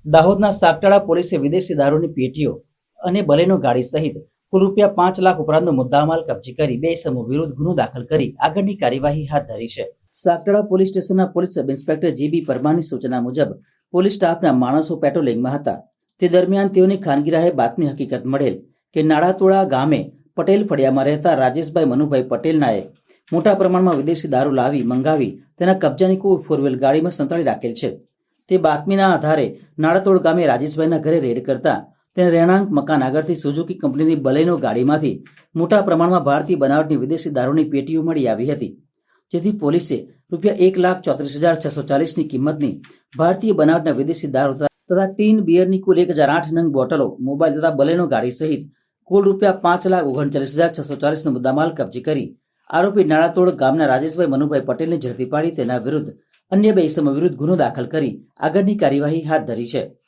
દાહોદના સાગટાળા પોલીસે વિદેશી દારૂની પેટીઓ અને બલેનો ગાડી સહિત કુલ રૂપિયા 5 લાખ ઉપરાંતનો મુદ્દામાલ કબજે કરી 2 ઇસમો વિરુદ્ધ ગુનો દાખલ કરી આગળની કાર્યવાહી હાથ ધરી છે. સાગટાળા પોલીસ સ્ટેશનના પોલીસ સબ ઇન્સ્પેક્ટર જીબી પરમારની સૂચના મુજબ પોલીસ સ્ટાફના માણસો પેટ્રોલિંગમાં હતા. તે દરમિયાન તેઓની ખાનગી રાહે બાતમી હકીકત મળેલ કે નાડાતોળા ગામે પટેલ ફળિયામાં રહેતા રાજેશભાઈ મનુભાઈ પટેલનાએ મોટા પ્રમાણમાં વિદેશી દારૂ લાવી મંગાવી તેના કબજાની કોઈ ફોરવ્હીલ ગાડીમાં સંતાડી રાખેલ છે. તે બાતમીના આધારે નાડાતોડ ગામે રાજેશભાઈના ઘરે રેડ કરતા તેને રહેણાંક મકાન આગળથી સુઝુકી કંપનીની બલેનો ગાડીમાંથી મોટા પ્રમાણમાં ભારતીય બનાવટની વિદેશી દારૂની પેટીઓ મળી આવી હતી. જેથી પોલીસે રૂપિયા 1,34,640ની કિંમતની ભારતીય બનાવટના વિદેશી દારૂ તથા ટીન બિયરની કુલ 1008 નંગ બોટલો, મોબાઈલ તથા બલેનો ગાડી સહિત કુલ રૂપિયા 5,39,640નો મુદ્દામાલ કબજે કરી આરોપી નાડાતોડ ગામના રાજેશભાઈ મનુભાઈ પટેલને ઝડપી પાડી તેના વિરુદ્ધ અન્ય 2 ઇસમો વિરુદ્ધ ગુનો દાખલ કરી આગળની કાર્યવાહી હાથ ધરી છે.